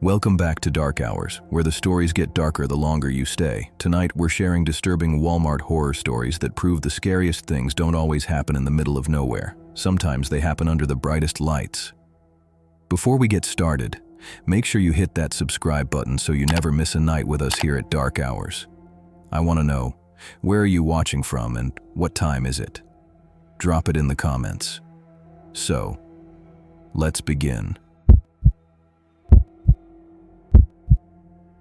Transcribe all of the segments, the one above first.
Welcome back to Dark Hours, where the stories get darker the longer you stay. Tonight, we're sharing disturbing Walmart horror stories that prove the scariest things don't always happen in the middle of nowhere. Sometimes they happen under the brightest lights. Before we get started, make sure you hit that subscribe button so you never miss a night with us here at Dark Hours. I want to know, where are you watching from and what time is it? Drop it in the comments. So, let's begin.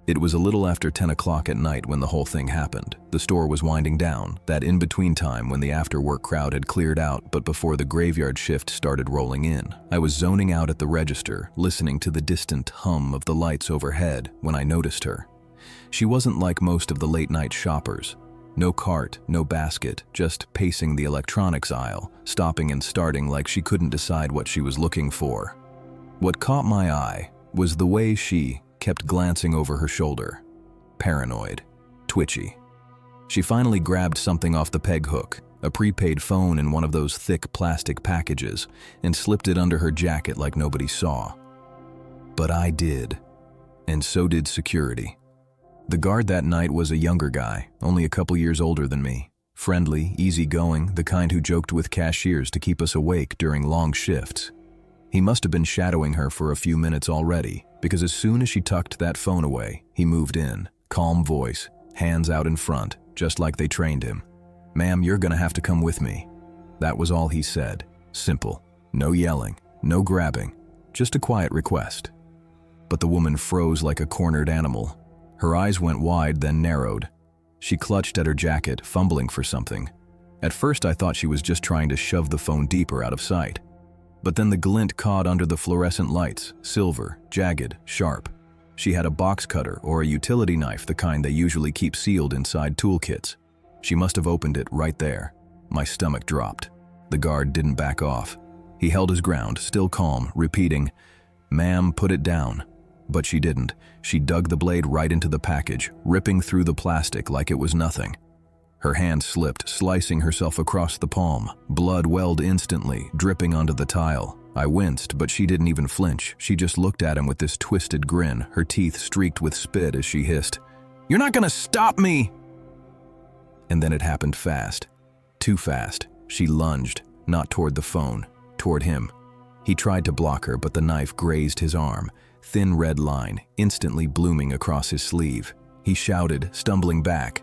It was a little after 10 o'clock at night when the whole thing happened. The store was winding down, that in-between time when the after-work crowd had cleared out but before the graveyard shift started rolling in. I was zoning out at the register, listening to the distant hum of the lights overhead when I noticed her. She wasn't like most of the late-night shoppers. No cart, no basket, just pacing the electronics aisle, stopping and starting like she couldn't decide what she was looking for. What caught my eye was the way she kept glancing over her shoulder. Paranoid, twitchy. She finally grabbed something off the peg hook, a prepaid phone in one of those thick plastic packages, and slipped it under her jacket like nobody saw. But I did, and so did security. The guard that night was a younger guy, only a couple years older than me. Friendly, easygoing, the kind who joked with cashiers to keep us awake during long shifts. He must have been shadowing her for a few minutes already, because as soon as she tucked that phone away, he moved in, calm voice, hands out in front, just like they trained him. "Ma'am, you're gonna have to come with me." That was all he said. Simple. No yelling, no grabbing, just a quiet request. But the woman froze like a cornered animal. Her eyes went wide, then narrowed. She clutched at her jacket, fumbling for something. At first I thought she was just trying to shove the phone deeper out of sight. But then the glint caught under the fluorescent lights, silver, jagged, sharp. She had a box cutter or a utility knife, the kind they usually keep sealed inside toolkits. She must have opened it right there. My stomach dropped. The guard didn't back off. He held his ground, still calm, repeating, "Ma'am, put it down." But she didn't. She dug the blade right into the package, ripping through the plastic like it was nothing. Her hand slipped, slicing herself across the palm. Blood welled instantly, dripping onto the tile. I winced, but she didn't even flinch. She just looked at him with this twisted grin, her teeth streaked with spit as she hissed, "You're not gonna stop me!" And then it happened fast. Too fast. She lunged, not toward the phone, toward him. He tried to block her, but the knife grazed his arm, thin red line, instantly blooming across his sleeve. He shouted, stumbling back.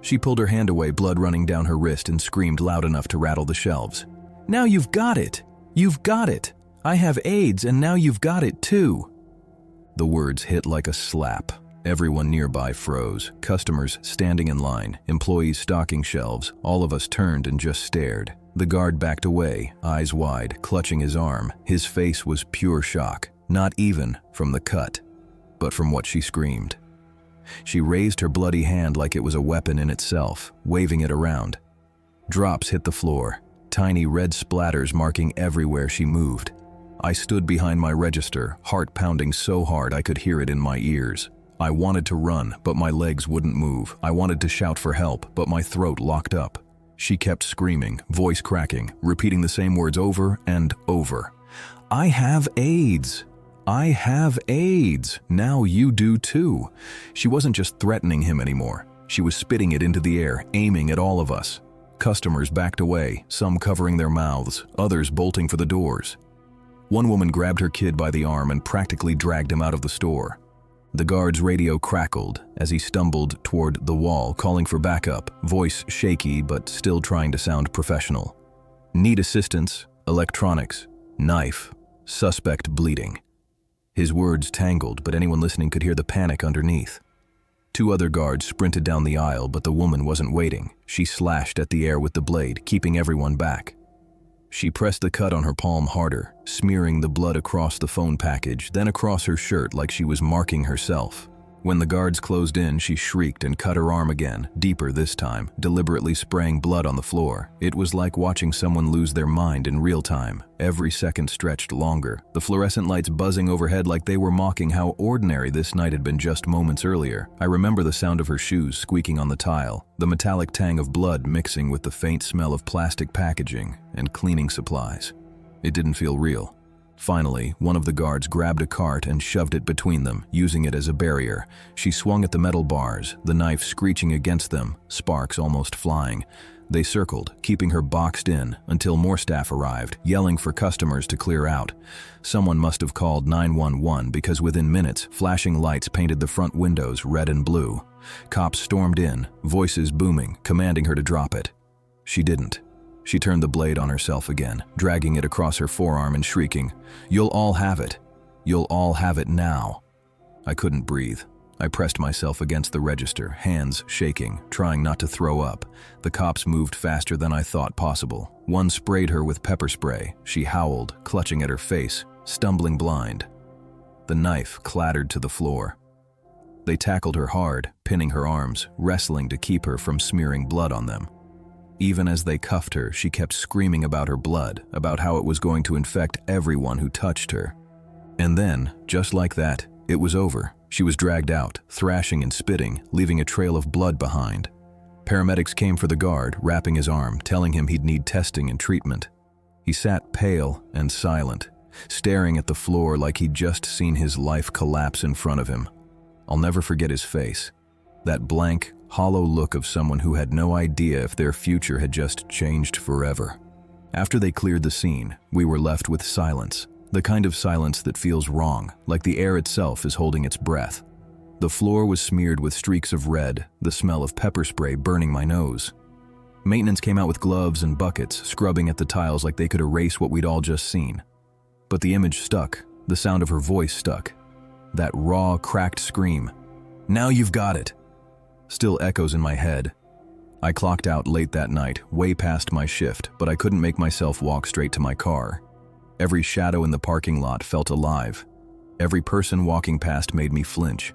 She pulled her hand away, blood running down her wrist, and screamed loud enough to rattle the shelves. "Now you've got it! You've got it! I have AIDS, and now you've got it too!" The words hit like a slap. Everyone nearby froze. Customers standing in line, employees stocking shelves. All of us turned and just stared. The guard backed away, eyes wide, clutching his arm. His face was pure shock, not even from the cut, but from what she screamed. She raised her bloody hand like it was a weapon in itself, waving it around. Drops hit the floor, tiny red splatters marking everywhere she moved. I stood behind my register, heart pounding so hard I could hear it in my ears. I wanted to run, but my legs wouldn't move. I wanted to shout for help, but my throat locked up. She kept screaming, voice cracking, repeating the same words over and over. "I have AIDS! I have AIDS! Now you do too." She wasn't just threatening him anymore. She was spitting it into the air, aiming at all of us. Customers backed away, some covering their mouths, others bolting for the doors. One woman grabbed her kid by the arm and practically dragged him out of the store. The guard's radio crackled as he stumbled toward the wall, calling for backup, voice shaky but still trying to sound professional. "Need assistance, electronics, knife, suspect bleeding." His words tangled, but anyone listening could hear the panic underneath. Two other guards sprinted down the aisle, but the woman wasn't waiting. She slashed at the air with the blade, keeping everyone back. She pressed the cut on her palm harder, smearing the blood across the phone package, then across her shirt like she was marking herself. When the guards closed in, she shrieked and cut her arm again, deeper this time, deliberately spraying blood on the floor. It was like watching someone lose their mind in real time. Every second stretched longer, the fluorescent lights buzzing overhead like they were mocking how ordinary this night had been just moments earlier. I remember the sound of her shoes squeaking on the tile, the metallic tang of blood mixing with the faint smell of plastic packaging and cleaning supplies. It didn't feel real. Finally, one of the guards grabbed a cart and shoved it between them, using it as a barrier. She swung at the metal bars, the knife screeching against them, sparks almost flying. They circled, keeping her boxed in, until more staff arrived, yelling for customers to clear out. Someone must have called 911 because within minutes, flashing lights painted the front windows red and blue. Cops stormed in, voices booming, commanding her to drop it. She didn't. She turned the blade on herself again, dragging it across her forearm and shrieking, "You'll all have it. You'll all have it now." I couldn't breathe. I pressed myself against the register, hands shaking, trying not to throw up. The cops moved faster than I thought possible. One sprayed her with pepper spray. She howled, clutching at her face, stumbling blind. The knife clattered to the floor. They tackled her hard, pinning her arms, wrestling to keep her from smearing blood on them. Even as they cuffed her, she kept screaming about her blood, about how it was going to infect everyone who touched her. And then, just like that, it was over. She was dragged out, thrashing and spitting, leaving a trail of blood behind. Paramedics came for the guard, wrapping his arm, telling him he'd need testing and treatment. He sat pale and silent, staring at the floor like he'd just seen his life collapse in front of him. I'll never forget his face. That blank, hollow look of someone who had no idea if their future had just changed forever. After they cleared the scene, we were left with silence. The kind of silence that feels wrong, like the air itself is holding its breath. The floor was smeared with streaks of red, the smell of pepper spray burning my nose. Maintenance came out with gloves and buckets, scrubbing at the tiles like they could erase what we'd all just seen. But the image stuck, the sound of her voice stuck. That raw, cracked scream, "Now you've got it," still echoes in my head. I clocked out late that night, way past my shift, but I couldn't make myself walk straight to my car. Every shadow in the parking lot felt alive. Every person walking past made me flinch.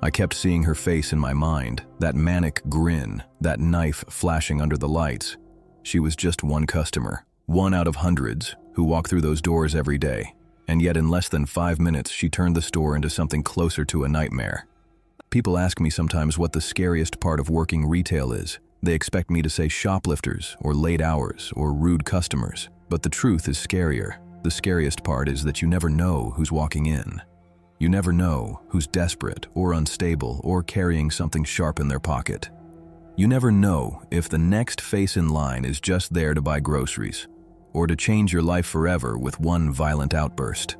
I kept seeing her face in my mind, that manic grin, that knife flashing under the lights. She was just one customer, one out of hundreds, who walk through those doors every day. And yet in less than 5 minutes, she turned the store into something closer to a nightmare. People ask me sometimes what the scariest part of working retail is. They expect me to say shoplifters, or late hours, or rude customers. But the truth is scarier. The scariest part is that you never know who's walking in. You never know who's desperate or unstable or carrying something sharp in their pocket. You never know if the next face in line is just there to buy groceries or to change your life forever with one violent outburst.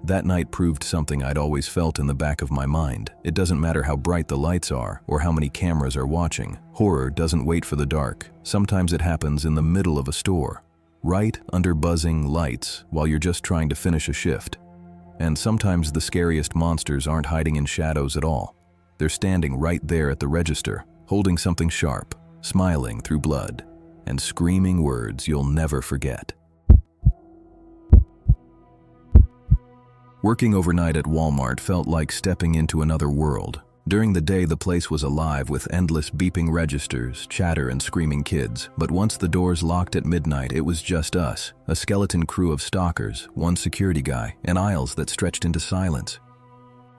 That night proved something I'd always felt in the back of my mind. It doesn't matter how bright the lights are or how many cameras are watching. Horror doesn't wait for the dark. Sometimes it happens in the middle of a store, right under buzzing lights while you're just trying to finish a shift. And sometimes the scariest monsters aren't hiding in shadows at all. They're standing right there at the register, holding something sharp, smiling through blood, and screaming words you'll never forget. Working overnight at Walmart felt like stepping into another world. During the day, the place was alive with endless beeping registers, chatter, and screaming kids. But once the doors locked at midnight, it was just us, a skeleton crew of stalkers, one security guy, and aisles that stretched into silence.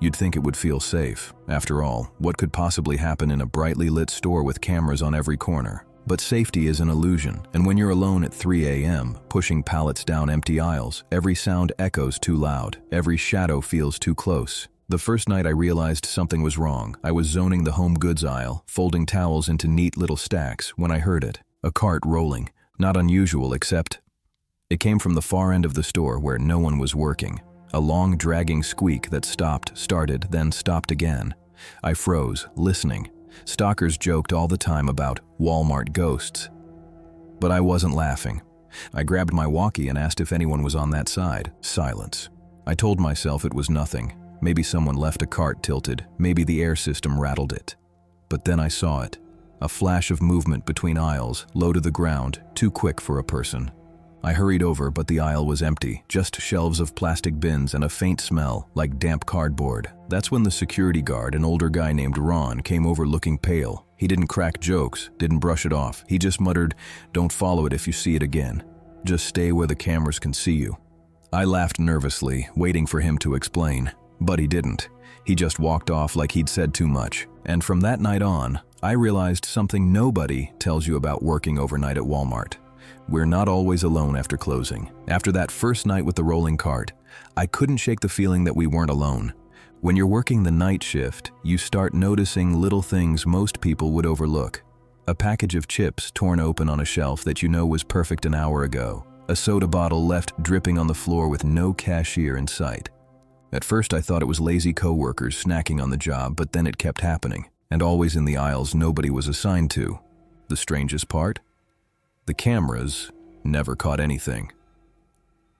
You'd think it would feel safe. After all, what could possibly happen in a brightly lit store with cameras on every corner? But safety is an illusion, and when you're alone at 3 a.m., pushing pallets down empty aisles, every sound echoes too loud, every shadow feels too close. The first night I realized something was wrong. I was zoning the home goods aisle, folding towels into neat little stacks, when I heard it. A cart rolling. Not unusual, except it came from the far end of the store where no one was working. A long, dragging squeak that stopped, started, then stopped again. I froze, listening. Stalkers joked all the time about Walmart ghosts. But I wasn't laughing. I grabbed my walkie and asked if anyone was on that side. Silence. I told myself it was nothing. Maybe someone left a cart tilted. Maybe the air system rattled it. But then I saw it. A flash of movement between aisles, low to the ground, too quick for a person. I hurried over, but the aisle was empty, just shelves of plastic bins and a faint smell, like damp cardboard. That's when the security guard, an older guy named Ron, came over looking pale. He didn't crack jokes, didn't brush it off. He just muttered, "Don't follow it if you see it again. Just stay where the cameras can see you." I laughed nervously, waiting for him to explain. But he didn't. He just walked off like he'd said too much. And from that night on, I realized something nobody tells you about working overnight at Walmart. We're not always alone after closing. After that first night with the rolling cart, I couldn't shake the feeling that we weren't alone. When you're working the night shift, you start noticing little things most people would overlook. A package of chips torn open on a shelf that you know was perfect an hour ago. A soda bottle left dripping on the floor with no cashier in sight. At first I thought it was lazy coworkers snacking on the job, but then it kept happening, and always in the aisles nobody was assigned to. The strangest part? The cameras never caught anything.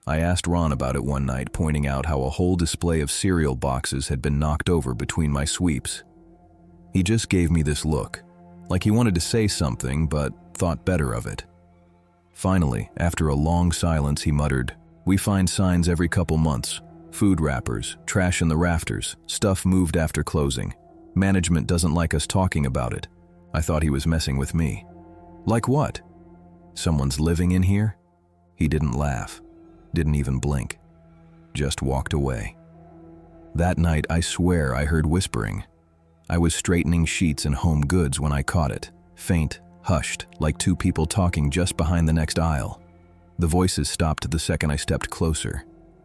I asked Ron about it one night, pointing out how a whole display of cereal boxes had been knocked over between my sweeps. He just gave me this look, like he wanted to say something but thought better of it. Finally, after a long silence, he muttered, "We find signs every couple months. Food wrappers, trash in the rafters, stuff moved after closing. Management doesn't like us talking about it." I thought he was messing with me. Like what? Someone's living in here? He didn't laugh, didn't even blink, just walked away. That night, I swear I heard whispering. I was straightening sheets and home goods when I caught it, faint, hushed, like two people talking just behind the next aisle. The voices stopped the second I stepped closer.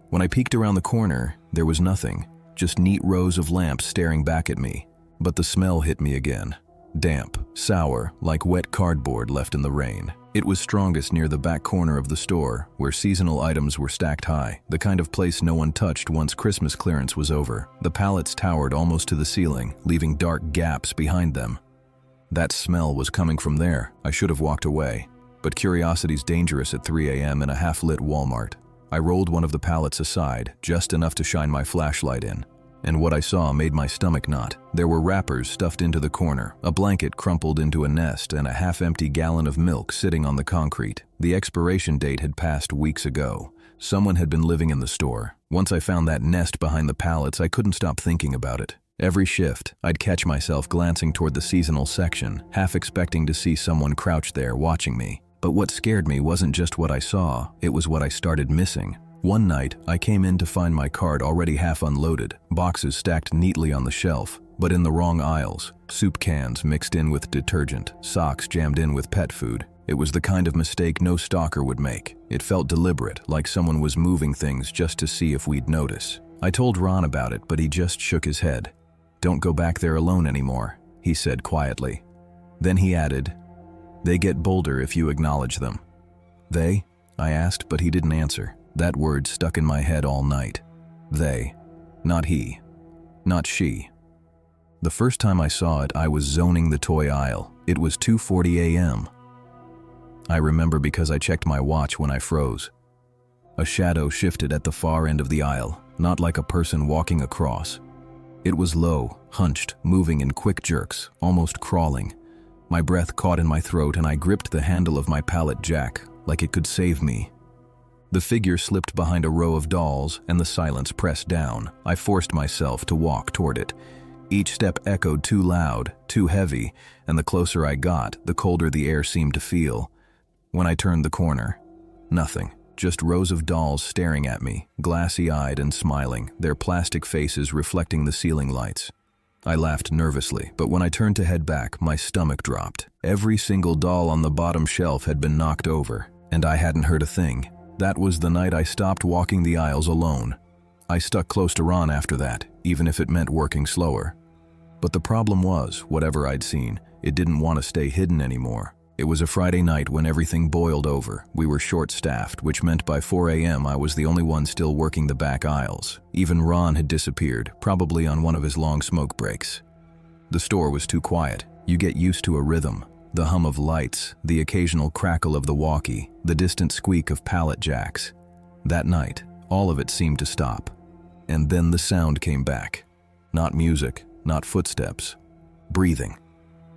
When I peeked around the corner, there was nothing, just neat rows of lamps staring back at me. But the smell hit me again. Damp, sour, like wet cardboard left in the rain. It was strongest near the back corner of the store, where seasonal items were stacked high, the kind of place no one touched once Christmas clearance was over. The pallets towered almost to the ceiling, leaving dark gaps behind them. That smell was coming from there. I should have walked away. But curiosity's dangerous at 3 a.m. in a half-lit Walmart. I rolled one of the pallets aside, just enough to shine my flashlight in. And what I saw made my stomach knot. There were wrappers stuffed into the corner, a blanket crumpled into a nest, and a half-empty gallon of milk sitting on the concrete. The expiration date had passed weeks ago. Someone had been living in the store. Once I found that nest behind the pallets, I couldn't stop thinking about it. Every shift, I'd catch myself glancing toward the seasonal section, half expecting to see someone crouched there watching me. But what scared me wasn't just what I saw, it was what I started missing. One night, I came in to find my cart already half unloaded, boxes stacked neatly on the shelf, but in the wrong aisles. Soup cans mixed in with detergent, socks jammed in with pet food. It was the kind of mistake no stalker would make. It felt deliberate, like someone was moving things just to see if we'd notice. I told Ron about it, but he just shook his head. "Don't go back there alone anymore," he said quietly. Then he added, "They get bolder if you acknowledge them." "They?" I asked, but he didn't answer. That word stuck in my head all night. They. Not he. Not she. The first time I saw it, I was zoning the toy aisle. It was 2:40 a.m. I remember because I checked my watch when I froze. A shadow shifted at the far end of the aisle, not like a person walking across. It was low, hunched, moving in quick jerks, almost crawling. My breath caught in my throat and I gripped the handle of my pallet jack, like it could save me. The figure slipped behind a row of dolls and the silence pressed down. I forced myself to walk toward it. Each step echoed too loud, too heavy, and the closer I got, the colder the air seemed to feel. When I turned the corner, nothing. Just rows of dolls staring at me, glassy-eyed and smiling, their plastic faces reflecting the ceiling lights. I laughed nervously, but when I turned to head back, my stomach dropped. Every single doll on the bottom shelf had been knocked over, and I hadn't heard a thing. That was the night I stopped walking the aisles alone. I stuck close to Ron after that, even if it meant working slower. But the problem was, whatever I'd seen, it didn't want to stay hidden anymore. It was a Friday night when everything boiled over. We were short-staffed, which meant by 4 a.m. I was the only one still working the back aisles. Even Ron had disappeared, probably on one of his long smoke breaks. The store was too quiet. You get used to a rhythm. The hum of lights, the occasional crackle of the walkie, the distant squeak of pallet jacks. That night, all of it seemed to stop. And then the sound came back. Not music, not footsteps. Breathing.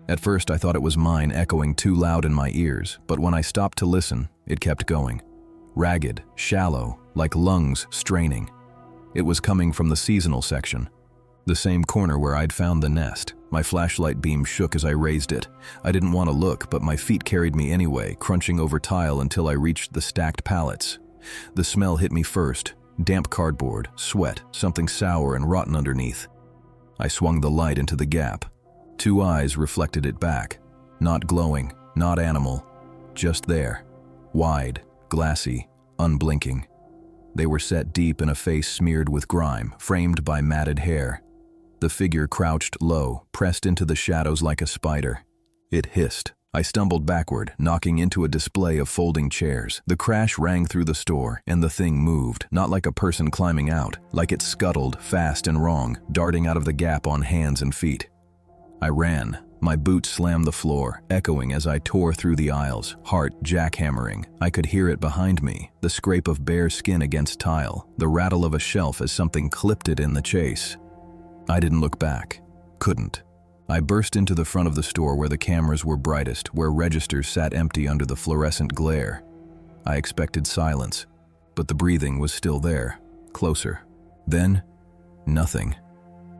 At first I thought it was mine echoing too loud in my ears, but when I stopped to listen, it kept going. Ragged, shallow, like lungs straining. It was coming from the seasonal section. The same corner where I'd found the nest. My flashlight beam shook as I raised it. I didn't want to look, but my feet carried me anyway, crunching over tile until I reached the stacked pallets. The smell hit me first. Damp cardboard, sweat, something sour and rotten underneath. I swung the light into the gap. 2 eyes reflected it back. Not glowing, not animal. Just there. Wide, glassy, unblinking. They were set deep in a face smeared with grime, framed by matted hair. The figure crouched low, pressed into the shadows like a spider. It hissed. I stumbled backward, knocking into a display of folding chairs. The crash rang through the store, and the thing moved, not like a person climbing out, like it scuttled, fast and wrong, darting out of the gap on hands and feet. I ran. My boots slammed the floor, echoing as I tore through the aisles, heart jackhammering. I could hear it behind me, the scrape of bare skin against tile, the rattle of a shelf as something clipped it in the chase. I didn't look back. Couldn't. I burst into the front of the store where the cameras were brightest, where registers sat empty under the fluorescent glare. I expected silence, but the breathing was still there, closer. Then, nothing.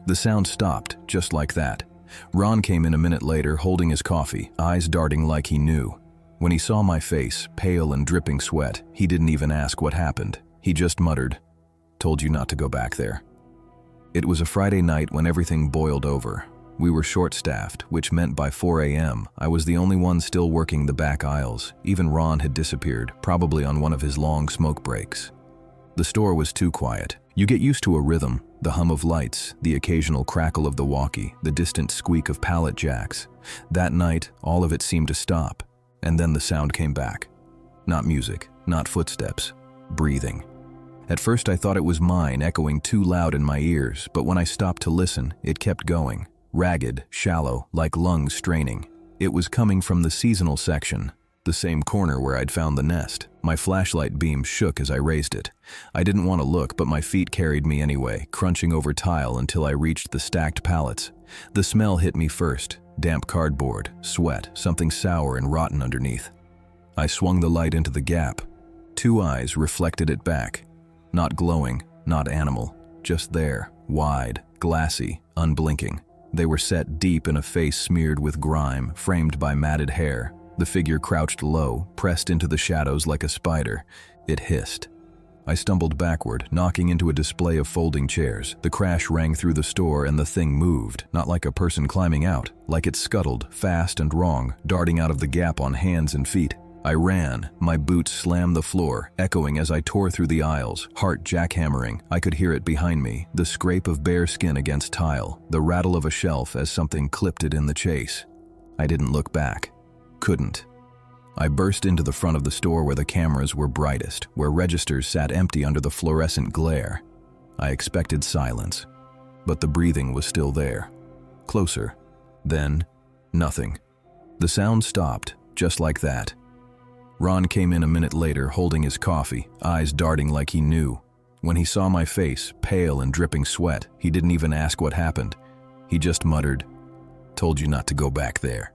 The sound stopped, just like that. Ron came in a minute later, holding his coffee, eyes darting like he knew. When he saw my face, pale and dripping sweat, he didn't even ask what happened. He just muttered, "Told you not to go back there." It was a Friday night when everything boiled over. We were short-staffed, which meant by 4 a.m. I was the only one still working the back aisles. Even Ron had disappeared, probably on one of his long smoke breaks. The store was too quiet. You get used to a rhythm, the hum of lights, the occasional crackle of the walkie, the distant squeak of pallet jacks. That night, all of it seemed to stop, and then the sound came back. Not music, not footsteps, breathing. At first I thought it was mine, echoing too loud in my ears, but when I stopped to listen, it kept going. Ragged, shallow, like lungs straining. It was coming from the seasonal section, the same corner where I'd found the nest. My flashlight beam shook as I raised it. I didn't want to look, but my feet carried me anyway, crunching over tile until I reached the stacked pallets. The smell hit me first. Damp cardboard, sweat, something sour and rotten underneath. I swung the light into the gap. 2 eyes reflected it back. Not glowing, not animal, just there, wide, glassy, unblinking. They were set deep in a face smeared with grime, framed by matted hair. The figure crouched low, pressed into the shadows like a spider. It hissed. I stumbled backward, knocking into a display of folding chairs. The crash rang through the store and the thing moved, not like a person climbing out, like it scuttled, fast and wrong, darting out of the gap on hands and feet. I ran. My boots slammed the floor, echoing as I tore through the aisles, heart jackhammering. I could hear it behind me, the scrape of bare skin against tile, the rattle of a shelf as something clipped it in the chase. I didn't look back. Couldn't. I burst into the front of the store where the cameras were brightest, where registers sat empty under the fluorescent glare. I expected silence, but the breathing was still there. Closer. Then, nothing. The sound stopped, just like that. Ron came in a minute later, holding his coffee, eyes darting like he knew. When he saw my face, pale and dripping sweat, he didn't even ask what happened. He just muttered, "Told you not to go back there."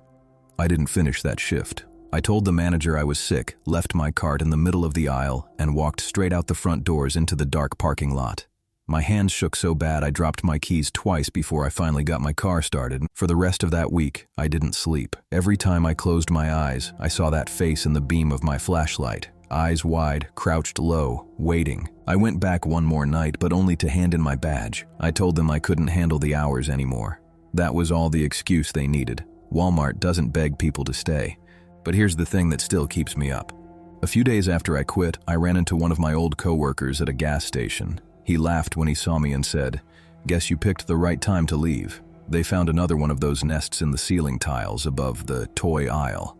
I didn't finish that shift. I told the manager I was sick, left my cart in the middle of the aisle, and walked straight out the front doors into the dark parking lot. My hands shook so bad I dropped my keys twice before I finally got my car started. For the rest of that week, I didn't sleep. Every time I closed my eyes, I saw that face in the beam of my flashlight. Eyes wide, crouched low, waiting. I went back one more night, but only to hand in my badge. I told them I couldn't handle the hours anymore. That was all the excuse they needed. Walmart doesn't beg people to stay. But here's the thing that still keeps me up. A few days after I quit, I ran into one of my old coworkers at a gas station. He laughed when he saw me and said, "Guess you picked the right time to leave." They found another one of those nests in the ceiling tiles above the toy aisle.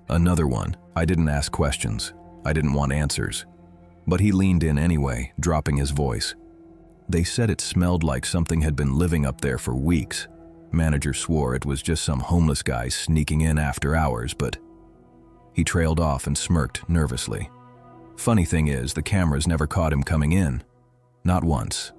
Another one. I didn't ask questions. I didn't want answers. But he leaned in anyway, dropping his voice. They said it smelled like something had been living up there for weeks. Manager swore it was just some homeless guy sneaking in after hours, but he trailed off and smirked nervously. Funny thing is, the cameras never caught him coming in. Not once.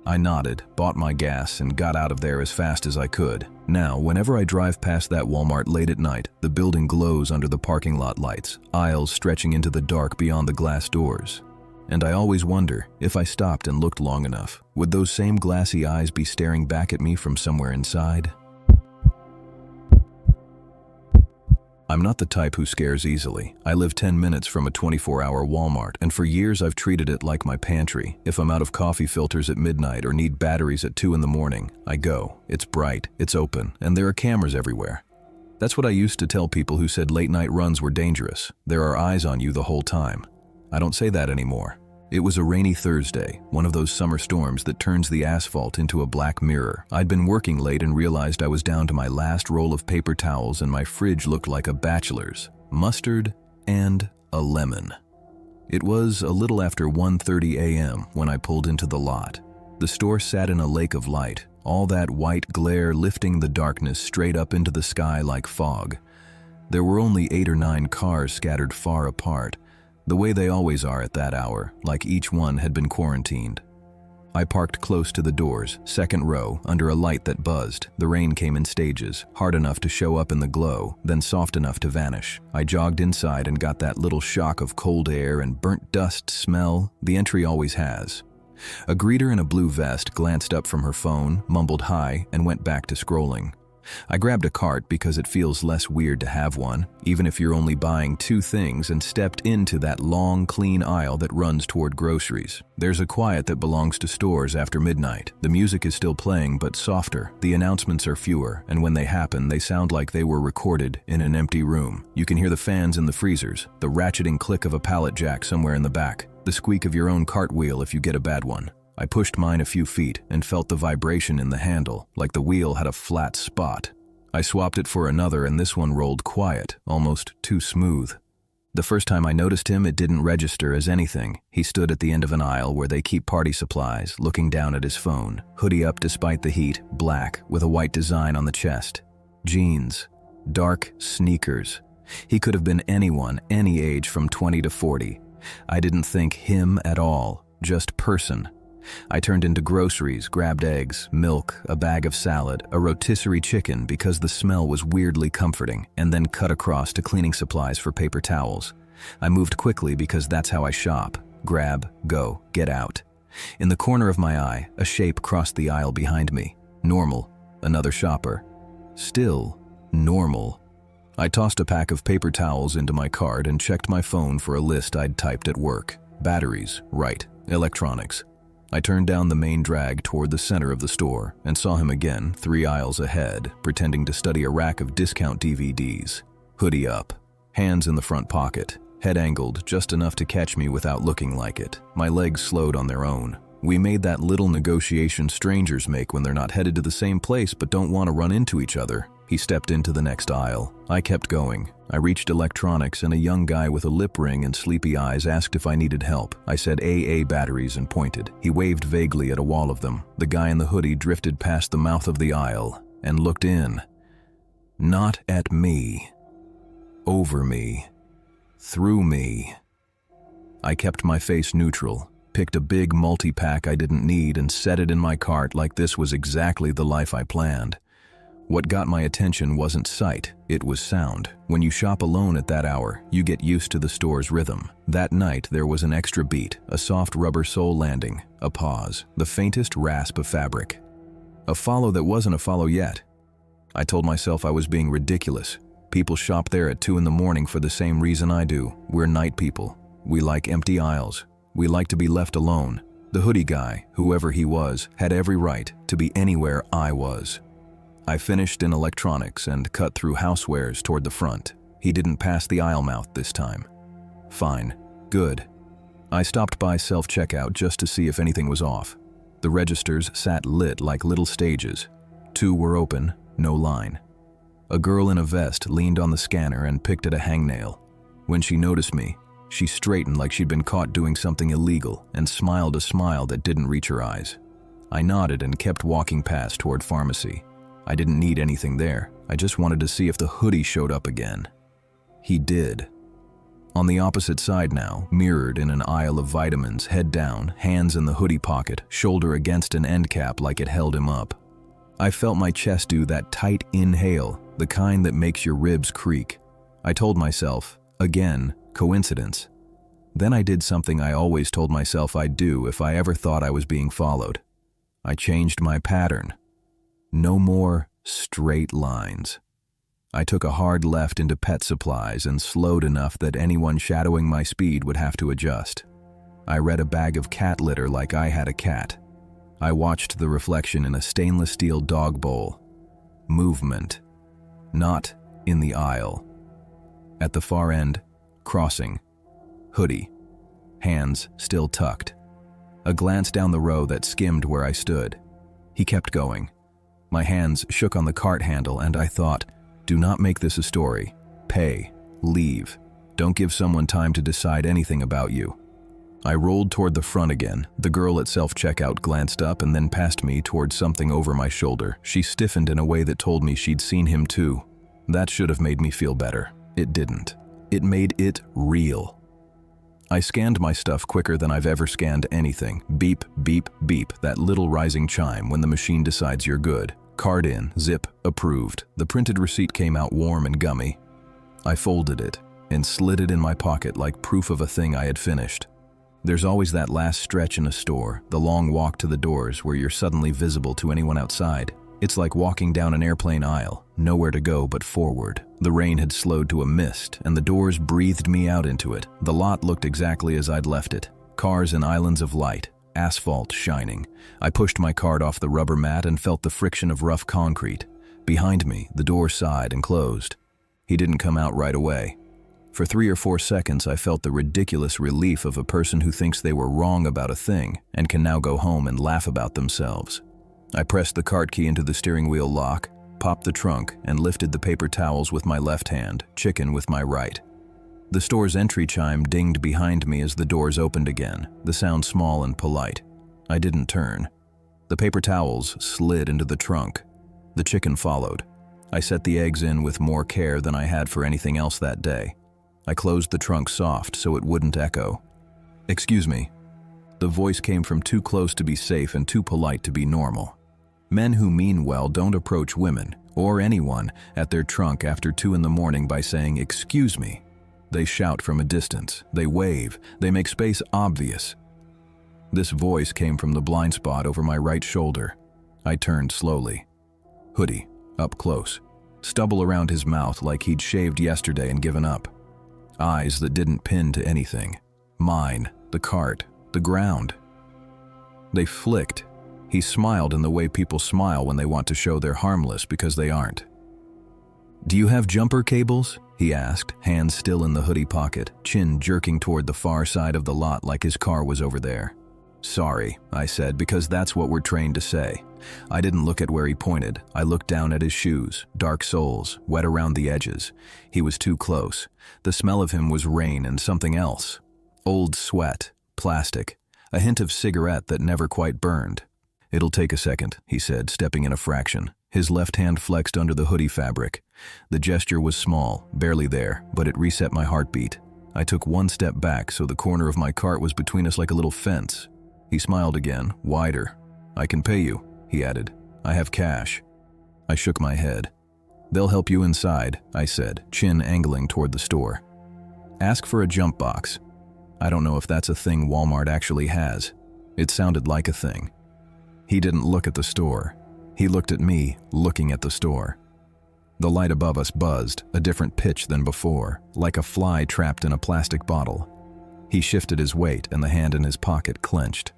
I nodded, bought my gas, and got out of there as fast as I could. Now, whenever I drive past that Walmart late at night, the building glows under the parking lot lights, aisles stretching into the dark beyond the glass doors. And I always wonder, if I stopped and looked long enough, would those same glassy eyes be staring back at me from somewhere inside? I'm not the type who scares easily. I live 10 minutes from a 24-hour Walmart, and for years I've treated it like my pantry. If I'm out of coffee filters at midnight or need batteries at 2 in the morning, I go. It's bright, it's open, and there are cameras everywhere. That's what I used to tell people who said late-night runs were dangerous. There are eyes on you the whole time. I don't say that anymore. It was a rainy Thursday, one of those summer storms that turns the asphalt into a black mirror. I'd been working late and realized I was down to my last roll of paper towels and my fridge looked like a bachelor's. Mustard and a lemon. It was a little after 1:30 a.m. when I pulled into the lot. The store sat in a lake of light, all that white glare lifting the darkness straight up into the sky like fog. There were only 8 or 9 cars scattered far apart, the way they always are at that hour, like each one had been quarantined. I parked close to the doors, second row, under a light that buzzed. The rain came in stages, hard enough to show up in the glow, then soft enough to vanish. I jogged inside and got that little shock of cold air and burnt dust smell the entry always has. A greeter in a blue vest glanced up from her phone, mumbled hi, and went back to scrolling. I grabbed a cart because it feels less weird to have one, even if you're only buying 2 things, and stepped into that long, clean aisle that runs toward groceries. There's a quiet that belongs to stores after midnight. The music is still playing, but softer. The announcements are fewer, and when they happen, they sound like they were recorded in an empty room. You can hear the fans in the freezers, the ratcheting click of a pallet jack somewhere in the back, the squeak of your own cartwheel if you get a bad one. I pushed mine a few feet and felt the vibration in the handle, like the wheel had a flat spot. I swapped it for another and this one rolled quiet, almost too smooth. The first time I noticed him, it didn't register as anything. He stood at the end of an aisle where they keep party supplies, looking down at his phone. Hoodie up despite the heat, black, with a white design on the chest. Jeans. Dark sneakers. He could have been anyone, any age from 20 to 40. I didn't think him at all, just person. I turned into groceries, grabbed eggs, milk, a bag of salad, a rotisserie chicken because the smell was weirdly comforting, and then cut across to cleaning supplies for paper towels. I moved quickly because that's how I shop. Grab, go, get out. In the corner of my eye, a shape crossed the aisle behind me. Normal, another shopper. Still normal. I tossed a pack of paper towels into my cart and checked my phone for a list I'd typed at work. Batteries, right, electronics. I turned down the main drag toward the center of the store and saw him again, 3 aisles ahead, pretending to study a rack of discount DVDs. Hoodie up, hands in the front pocket, head angled just enough to catch me without looking like it. My legs slowed on their own. We made that little negotiation strangers make when they're not headed to the same place but don't want to run into each other. He stepped into the next aisle. I kept going. I reached electronics and a young guy with a lip ring and sleepy eyes asked if I needed help. I said AA batteries and pointed. He waved vaguely at a wall of them. The guy in the hoodie drifted past the mouth of the aisle and looked in. Not at me. Over me. Through me. I kept my face neutral, picked a big multi-pack I didn't need and set it in my cart like this was exactly the life I planned. What got my attention wasn't sight, it was sound. When you shop alone at that hour, you get used to the store's rhythm. That night, there was an extra beat, a soft rubber sole landing, a pause, the faintest rasp of fabric. A follow that wasn't a follow yet. I told myself I was being ridiculous. People shop there at 2 in the morning for the same reason I do. We're night people. We like empty aisles. We like to be left alone. The hoodie guy, whoever he was, had every right to be anywhere I was. I finished in electronics and cut through housewares toward the front. He didn't pass the aisle mouth this time. Fine. Good. I stopped by self-checkout just to see if anything was off. The registers sat lit like little stages. 2 were open, no line. A girl in a vest leaned on the scanner and picked at a hangnail. When she noticed me, she straightened like she'd been caught doing something illegal and smiled a smile that didn't reach her eyes. I nodded and kept walking past toward pharmacy. I didn't need anything there. I just wanted to see if the hoodie showed up again. He did. On the opposite side now, mirrored in an aisle of vitamins, head down, hands in the hoodie pocket, shoulder against an end cap like it held him up. I felt my chest do that tight inhale, the kind that makes your ribs creak. I told myself, again, coincidence. Then I did something I always told myself I'd do if I ever thought I was being followed. I changed my pattern. No more straight lines. I took a hard left into pet supplies and slowed enough that anyone shadowing my speed would have to adjust. I read a bag of cat litter like I had a cat. I watched the reflection in a stainless steel dog bowl. Movement. Not in the aisle. At the far end, crossing. Hoodie. hands still tucked. A glance down the row that skimmed where I stood. He kept going. My hands shook on the cart handle and I thought, do not make this a story. Pay. Leave. Don't give someone time to decide anything about you. I rolled toward the front again. The girl at self-checkout glanced up and then past me toward something over my shoulder. She stiffened in a way that told me she'd seen him too. That should have made me feel better. It didn't. It made it real. I scanned my stuff quicker than I've ever scanned anything. Beep, beep, beep, that little rising chime when the machine decides you're good. Card in, zip, approved. The printed receipt came out warm and gummy. I folded it and slid it in my pocket like proof of a thing I had finished. There's always that last stretch in a store, the long walk to the doors where you're suddenly visible to anyone outside. It's like walking down an airplane aisle, nowhere to go but forward. The rain had slowed to a mist, and the doors breathed me out into it. The lot looked exactly as I'd left it. Cars and islands of light, asphalt shining. I pushed my cart off the rubber mat and felt the friction of rough concrete. Behind me, the door sighed and closed. He didn't come out right away. For 3 or 4 seconds, I felt the ridiculous relief of a person who thinks they were wrong about a thing and can now go home and laugh about themselves. I pressed the cart key into the steering wheel lock, popped the trunk, and lifted the paper towels with my left hand, chicken with my right. The store's entry chime dinged behind me as the doors opened again, the sound small and polite. I didn't turn. The paper towels slid into the trunk. The chicken followed. I set the eggs in with more care than I had for anything else that day. I closed the trunk soft so it wouldn't echo. "Excuse me." The voice came from too close to be safe and too polite to be normal. Men who mean well don't approach women, or anyone, at their trunk after 2 in the morning by saying, "Excuse me." They shout from a distance. They wave. They make space obvious. This voice came from the blind spot over my right shoulder. I turned slowly. Hoodie, up close. Stubble around his mouth like he'd shaved yesterday and given up. Eyes that didn't pin to anything. Mine, the cart, the ground. They flicked. He smiled in the way people smile when they want to show they're harmless because they aren't. "Do you have jumper cables?" he asked, hands still in the hoodie pocket, chin jerking toward the far side of the lot like his car was over there. "Sorry," I said, because that's what we're trained to say. I didn't look at where he pointed. I looked down at his shoes, dark soles, wet around the edges. He was too close. The smell of him was rain and something else. Old sweat, plastic, a hint of cigarette that never quite burned. "It'll take a second," he said, stepping in a fraction. His left hand flexed under the hoodie fabric. The gesture was small, barely there, but it reset my heartbeat. I took 1 step back so the corner of my cart was between us like a little fence. He smiled again, wider. "I can pay you," he added. "I have cash." I shook my head. "They'll help you inside," I said, chin angling toward the store. "Ask for a jump box." I don't know if that's a thing Walmart actually has. It sounded like a thing. He didn't look at the store. He looked at me, looking at the store. The light above us buzzed, a different pitch than before, like a fly trapped in a plastic bottle. He shifted his weight and the hand in his pocket clenched.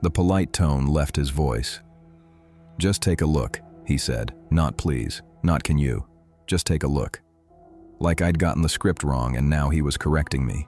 The polite tone left his voice. "Just take a look," he said. "Not please, not can you. Just take a look." Like I'd gotten the script wrong and now he was correcting me.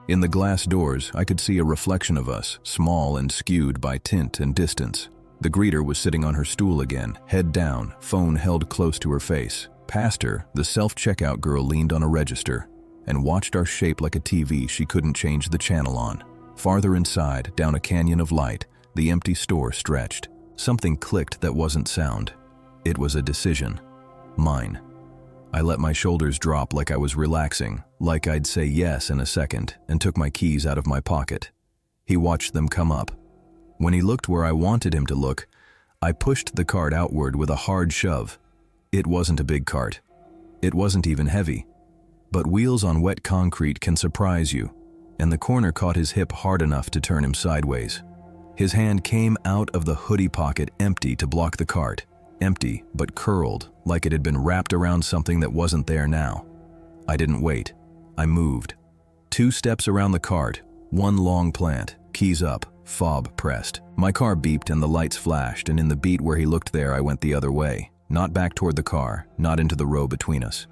In the glass doors, I could see a reflection of us, small and skewed by tint and distance. The greeter was sitting on her stool again, head down, phone held close to her face. Past her, the self-checkout girl leaned on a register and watched our shape like a TV she couldn't change the channel on. Farther inside, down a canyon of light, the empty store stretched. Something clicked that wasn't sound. It was a decision. Mine. I let my shoulders drop like I was relaxing, like I'd say yes in a second, and took my keys out of my pocket. He watched them come up. When he looked where I wanted him to look, I pushed the cart outward with a hard shove. It wasn't a big cart. It wasn't even heavy. But wheels on wet concrete can surprise you, and the corner caught his hip hard enough to turn him sideways. His hand came out of the hoodie pocket empty to block the cart. Empty, but curled, like it had been wrapped around something that wasn't there now. I didn't wait. I moved. 2 steps around the cart, 1 long plant, keys up, fob pressed. My car beeped and the lights flashed, and in the beat where he looked there I went the other way. Not back toward the car, not into the row between us.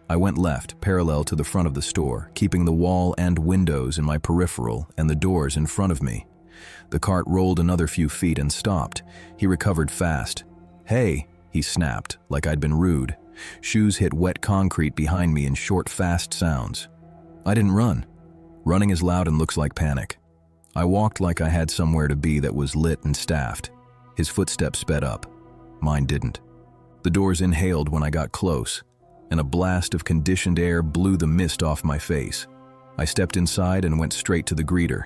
I went left, parallel to the front of the store, keeping the wall and windows in my peripheral and the doors in front of me. The cart rolled another few feet and stopped. He recovered fast. "Hey," he snapped, like I'd been rude. Shoes hit wet concrete behind me in short, fast sounds. I didn't run. Running is loud and looks like panic. I walked like I had somewhere to be that was lit and staffed. His footsteps sped up. Mine didn't. The doors inhaled when I got close, and a blast of conditioned air blew the mist off my face. I stepped inside and went straight to the greeter.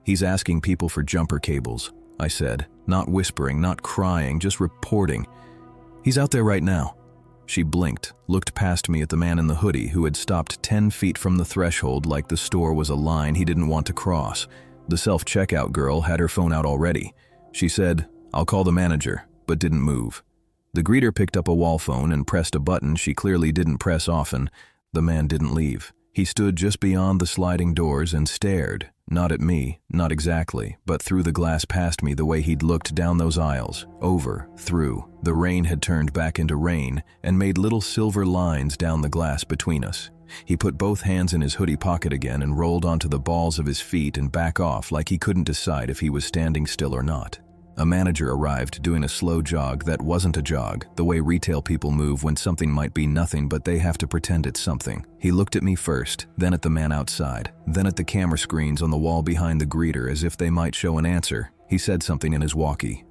"He's asking people for jumper cables," I said, not whispering, not crying, just reporting. "He's out there right now." She blinked, looked past me at the man in the hoodie who had stopped 10 feet from the threshold like the store was a line he didn't want to cross. The self-checkout girl had her phone out already. She said, "I'll call the manager," but didn't move. The greeter picked up a wall phone and pressed a button she clearly didn't press often. The man didn't leave. He stood just beyond the sliding doors and stared, not at me, not exactly, but through the glass past me the way he'd looked down those aisles, over, through. The rain had turned back into rain and made little silver lines down the glass between us. He put both hands in his hoodie pocket again and rolled onto the balls of his feet and back off like he couldn't decide if he was standing still or not. A manager arrived doing a slow jog that wasn't a jog, the way retail people move when something might be nothing but they have to pretend it's something. He looked at me first, then at the man outside, then at the camera screens on the wall behind the greeter as if they might show an answer. He said something in his walkie.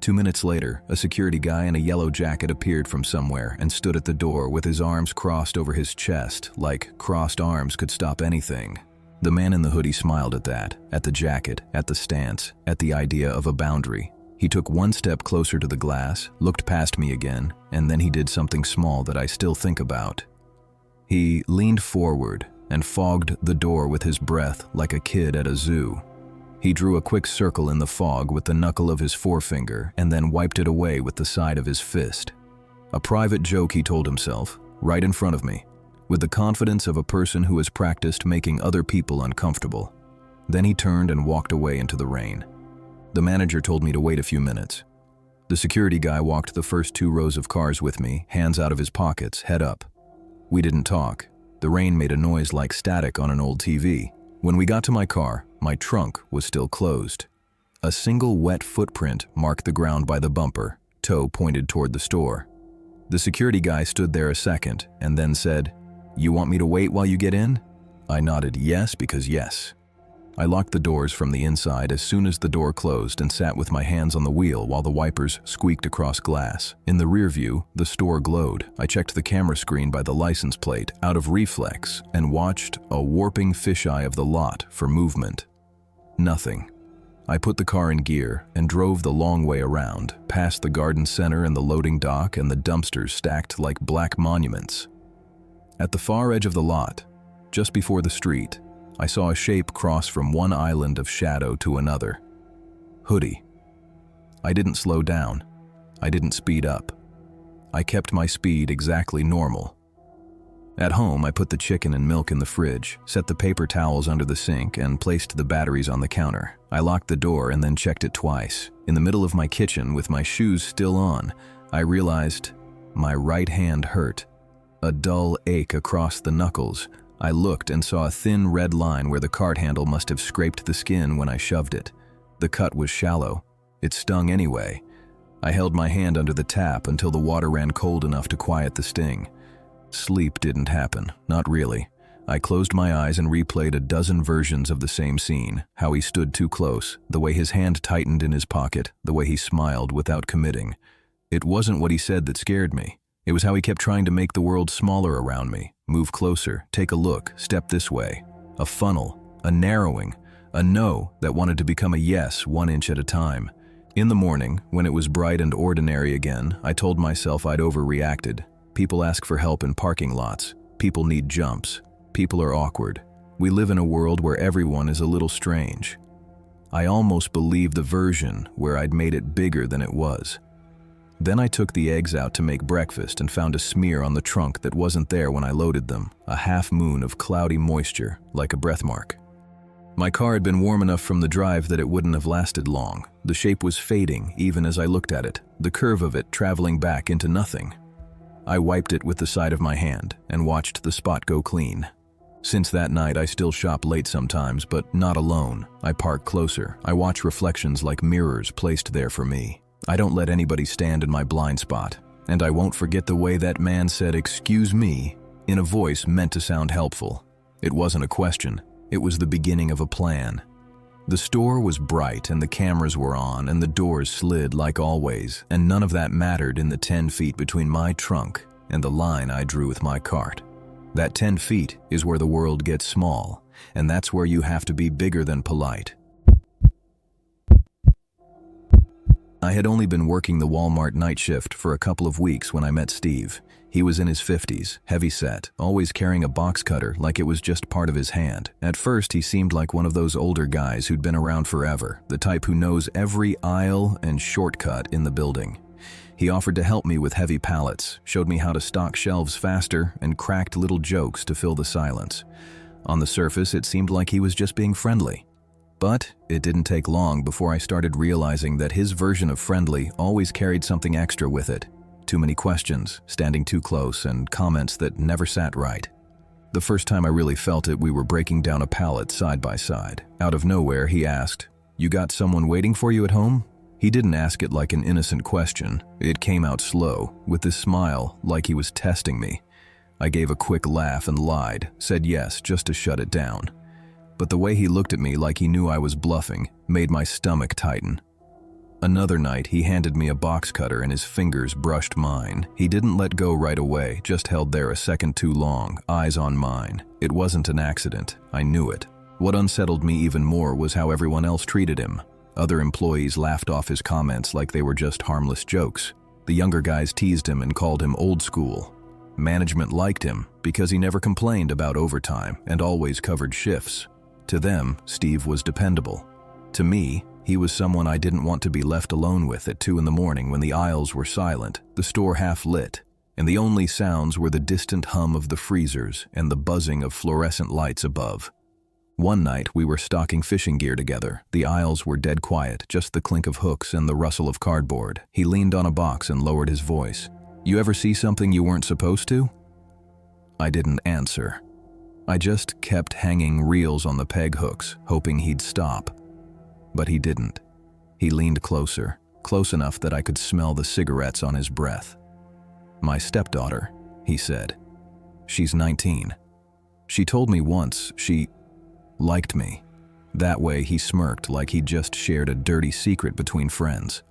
2 minutes later, a security guy in a yellow jacket appeared from somewhere and stood at the door with his arms crossed over his chest, like crossed arms could stop anything. The man in the hoodie smiled at that, at the jacket, at the stance, at the idea of a boundary. He took one step closer to the glass, looked past me again, and then he did something small that I still think about. He leaned forward and fogged the door with his breath like a kid at a zoo. He drew a quick circle in the fog with the knuckle of his forefinger and then wiped it away with the side of his fist. A private joke, he told himself, right in front of me, with the confidence of a person who has practiced making other people uncomfortable. Then he turned and walked away into the rain. The manager told me to wait a few minutes. The security guy walked the first 2 rows of cars with me, hands out of his pockets, head up. We didn't talk. The rain made a noise like static on an old TV. When we got to my car, my trunk was still closed. A single wet footprint marked the ground by the bumper, toe pointed toward the store. The security guy stood there a second and then said, "You want me to wait while you get in?" I nodded yes because yes. I locked the doors from the inside as soon as the door closed and sat with my hands on the wheel while the wipers squeaked across glass. In the rear view, the store glowed. I checked the camera screen by the license plate out of reflex and watched a warping fisheye of the lot for movement. Nothing. I put the car in gear and drove the long way around, past the garden center and the loading dock and the dumpsters stacked like black monuments. At the far edge of the lot, just before the street, I saw a shape cross from one island of shadow to another. Hoodie. I didn't slow down. I didn't speed up. I kept my speed exactly normal. At home, I put the chicken and milk in the fridge, set the paper towels under the sink, and placed the batteries on the counter. I locked the door and then checked it twice. In the middle of my kitchen, with my shoes still on, I realized my right hand hurt. A dull ache across the knuckles. I looked and saw a thin red line where the cart handle must have scraped the skin when I shoved it. The cut was shallow. It stung anyway. I held my hand under the tap until the water ran cold enough to quiet the sting. Sleep didn't happen, not really. I closed my eyes and replayed a dozen versions of the same scene, how he stood too close, the way his hand tightened in his pocket, the way he smiled without committing. It wasn't what he said that scared me. It was how he kept trying to make the world smaller around me, move closer, take a look, step this way. A funnel, a narrowing, a no that wanted to become a yes 1 inch at a time. In the morning, when it was bright and ordinary again, I told myself I'd overreacted. People ask for help in parking lots. People need jumps. People are awkward. We live in a world where everyone is a little strange. I almost believed the version where I'd made it bigger than it was. Then I took the eggs out to make breakfast and found a smear on the trunk that wasn't there when I loaded them, a half moon of cloudy moisture, like a breathmark. My car had been warm enough from the drive that it wouldn't have lasted long. The shape was fading even as I looked at it, the curve of it traveling back into nothing. I wiped it with the side of my hand and watched the spot go clean. Since that night, I still shop late sometimes, but not alone. I park closer. I watch reflections like mirrors placed there for me. I don't let anybody stand in my blind spot. And I won't forget the way that man said, "Excuse me," in a voice meant to sound helpful. It wasn't a question. It was the beginning of a plan. The store was bright and the cameras were on and the doors slid like always, and none of that mattered in the 10 feet between my trunk and the line I drew with my cart. That 10 feet is where the world gets small, and that's where you have to be bigger than polite. I had only been working the Walmart night shift for a couple of weeks when I met Steve. He was in his 50s, heavy-set, always carrying a box cutter like it was just part of his hand. At first, he seemed like one of those older guys who'd been around forever, the type who knows every aisle and shortcut in the building. He offered to help me with heavy pallets, showed me how to stock shelves faster, and cracked little jokes to fill the silence. On the surface, it seemed like he was just being friendly. But it didn't take long before I started realizing that his version of friendly always carried something extra with it. Too many questions, standing too close, and comments that never sat right. The first time I really felt it, we were breaking down a pallet side by side. Out of nowhere, he asked, "You got someone waiting for you at home?" He didn't ask it like an innocent question. It came out slow, with this smile, like he was testing me. I gave a quick laugh and lied, said yes just to shut it down. But the way he looked at me like he knew I was bluffing made my stomach tighten. Another night, he handed me a box cutter and his fingers brushed mine. He didn't let go right away, just held there a second too long, eyes on mine. It wasn't an accident. I knew it. What unsettled me even more was how everyone else treated him. Other employees laughed off his comments like they were just harmless jokes. The younger guys teased him and called him old school. Management liked him because he never complained about overtime and always covered shifts. To them, Steve was dependable. To me, he was someone I didn't want to be left alone with at 2 a.m. when the aisles were silent, the store half lit, and the only sounds were the distant hum of the freezers and the buzzing of fluorescent lights above. One night, we were stocking fishing gear together. The aisles were dead quiet, just the clink of hooks and the rustle of cardboard. He leaned on a box and lowered his voice. "You ever see something you weren't supposed to?" I didn't answer. I just kept hanging reels on the peg hooks, hoping he'd stop. But he didn't. He leaned closer, close enough that I could smell the cigarettes on his breath. "My stepdaughter," he said. "She's 19. She told me once she liked me." That way he smirked like he'd just shared a dirty secret between friends.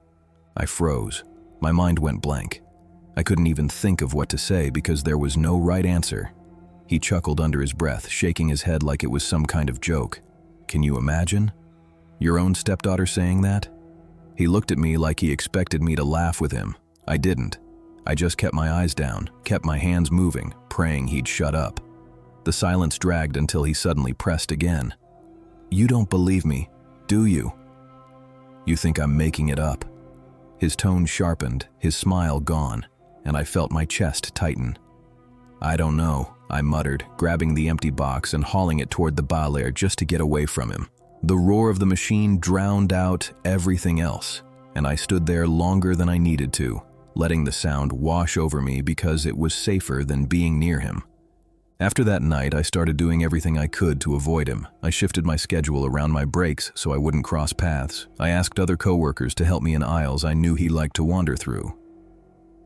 I froze. My mind went blank. I couldn't even think of what to say because there was no right answer. He chuckled under his breath, shaking his head like it was some kind of joke. "Can you imagine? Your own stepdaughter saying that?" He looked at me like he expected me to laugh with him. I didn't. I just kept my eyes down, kept my hands moving, praying he'd shut up. The silence dragged until he suddenly pressed again. "You don't believe me, do you? You think I'm making it up?" His tone sharpened, his smile gone, and I felt my chest tighten. "I don't know," I muttered, grabbing the empty box and hauling it toward the bar just to get away from him. The roar of the machine drowned out everything else, and I stood there longer than I needed to, letting the sound wash over me because it was safer than being near him. After that night, I started doing everything I could to avoid him. I shifted my schedule around my breaks so I wouldn't cross paths. I asked other coworkers to help me in aisles I knew he liked to wander through.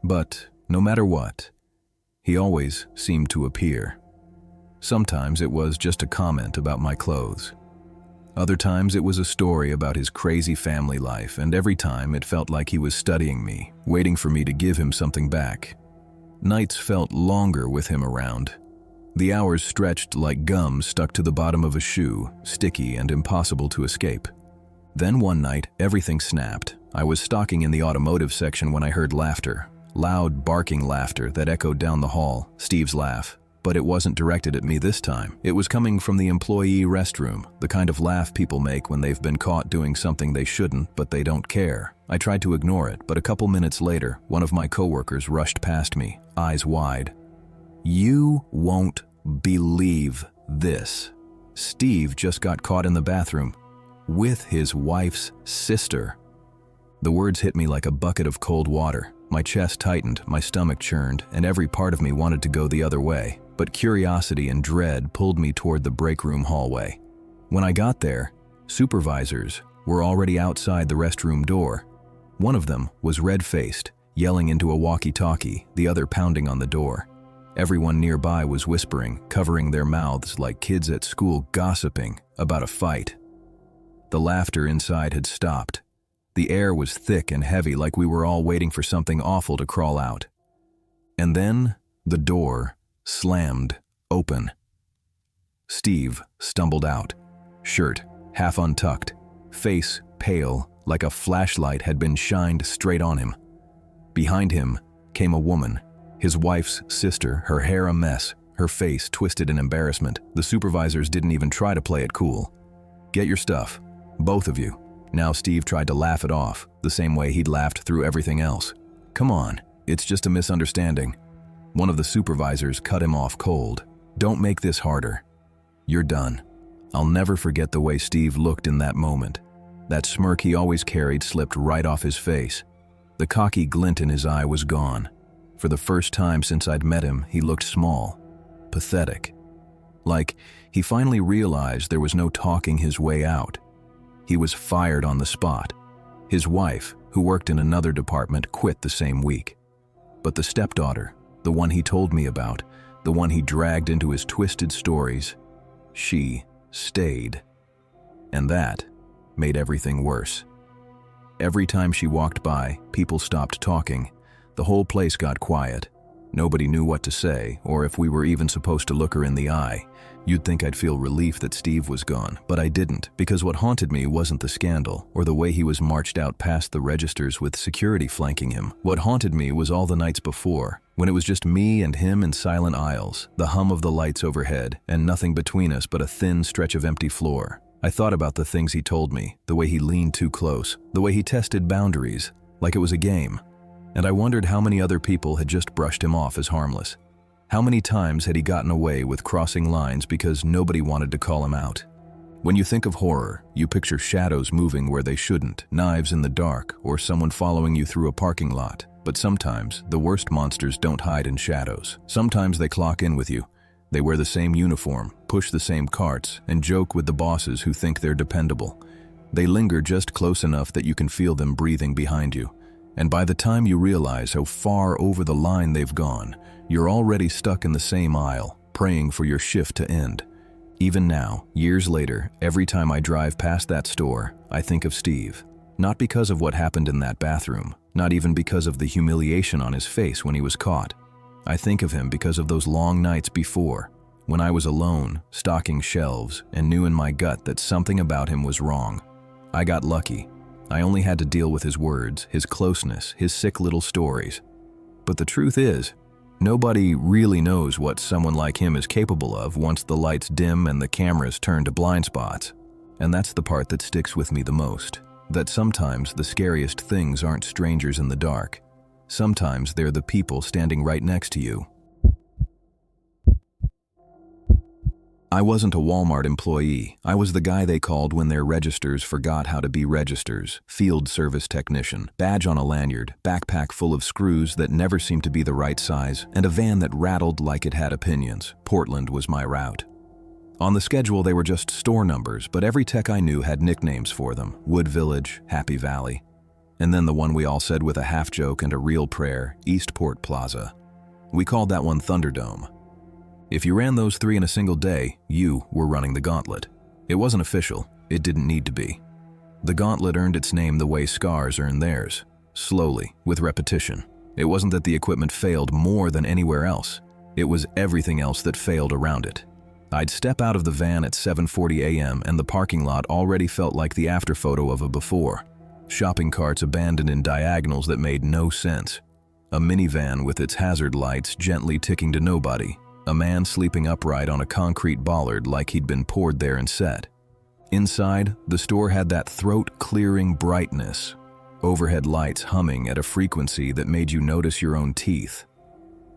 But no matter what, he always seemed to appear. Sometimes it was just a comment about my clothes. Other times it was a story about his crazy family life, and every time it felt like he was studying me, waiting for me to give him something back. Nights felt longer with him around. The hours stretched like gum stuck to the bottom of a shoe, sticky and impossible to escape. Then one night, everything snapped. I was stocking in the automotive section when I heard laughter. Loud, barking laughter that echoed down the hall, Steve's laugh. But it wasn't directed at me this time. It was coming from the employee restroom, the kind of laugh people make when they've been caught doing something they shouldn't, but they don't care. I tried to ignore it, but a couple minutes later, one of my coworkers rushed past me, eyes wide. "You won't believe this. Steve just got caught in the bathroom with his wife's sister." The words hit me like a bucket of cold water. My chest tightened, my stomach churned, and every part of me wanted to go the other way. But curiosity and dread pulled me toward the break room hallway. When I got there, supervisors were already outside the restroom door. One of them was red-faced, yelling into a walkie-talkie, the other pounding on the door. Everyone nearby was whispering, covering their mouths like kids at school gossiping about a fight. The laughter inside had stopped. The air was thick and heavy, like we were all waiting for something awful to crawl out. And then the door slammed open. Steve stumbled out, shirt half untucked, face pale like a flashlight had been shined straight on him. Behind him came a woman, his wife's sister, her hair a mess, her face twisted in embarrassment. The supervisors didn't even try to play it cool. "Get your stuff, both of you." Now Steve tried to laugh it off, the same way he'd laughed through everything else. "Come on, it's just a misunderstanding." One of the supervisors cut him off cold. "Don't make this harder. You're done." I'll never forget the way Steve looked in that moment. That smirk he always carried slipped right off his face. The cocky glint in his eye was gone. For the first time since I'd met him, he looked small, pathetic. Like he finally realized there was no talking his way out. He was fired on the spot. His wife, who worked in another department, quit the same week. But the stepdaughter, the one he told me about, the one he dragged into his twisted stories, she stayed. And that made everything worse. Every time she walked by, people stopped talking. The whole place got quiet. Nobody knew what to say, or if we were even supposed to look her in the eye. You'd think I'd feel relief that Steve was gone, but I didn't, because what haunted me wasn't the scandal, or the way he was marched out past the registers with security flanking him. What haunted me was all the nights before, when it was just me and him in silent aisles, the hum of the lights overhead, and nothing between us but a thin stretch of empty floor. I thought about the things he told me, the way he leaned too close, the way he tested boundaries, like it was a game. And I wondered how many other people had just brushed him off as harmless. How many times had he gotten away with crossing lines because nobody wanted to call him out? When you think of horror, you picture shadows moving where they shouldn't, knives in the dark, or someone following you through a parking lot. But sometimes, the worst monsters don't hide in shadows. Sometimes they clock in with you. They wear the same uniform, push the same carts, and joke with the bosses who think they're dependable. They linger just close enough that you can feel them breathing behind you. And by the time you realize how far over the line they've gone, you're already stuck in the same aisle, praying for your shift to end. Even now, years later, every time I drive past that store, I think of Steve. Not because of what happened in that bathroom, not even because of the humiliation on his face when he was caught. I think of him because of those long nights before, when I was alone, stocking shelves, and knew in my gut that something about him was wrong. I got lucky. I only had to deal with his words, his closeness, his sick little stories. But the truth is, nobody really knows what someone like him is capable of once the lights dim and the cameras turn to blind spots. And that's the part that sticks with me the most, that sometimes the scariest things aren't strangers in the dark. Sometimes they're the people standing right next to you. I wasn't a Walmart employee. I was the guy they called when their registers forgot how to be registers. Field service technician, badge on a lanyard, backpack full of screws that never seemed to be the right size, and a van that rattled like it had opinions. Portland was my route. On the schedule, they were just store numbers, but every tech I knew had nicknames for them. Wood Village, Happy Valley. And then the one we all said with a half joke and a real prayer, Eastport Plaza. We called that one Thunderdome. If you ran those three in a single day, you were running the gauntlet. It wasn't official. It didn't need to be. The gauntlet earned its name the way scars earn theirs. Slowly, with repetition. It wasn't that the equipment failed more than anywhere else. It was everything else that failed around it. I'd step out of the van at 7:40 a.m. and the parking lot already felt like the after photo of a before. Shopping carts abandoned in diagonals that made no sense. A minivan with its hazard lights gently ticking to nobody. A man sleeping upright on a concrete bollard like he'd been poured there and set. Inside, the store had that throat-clearing brightness. Overhead lights humming at a frequency that made you notice your own teeth.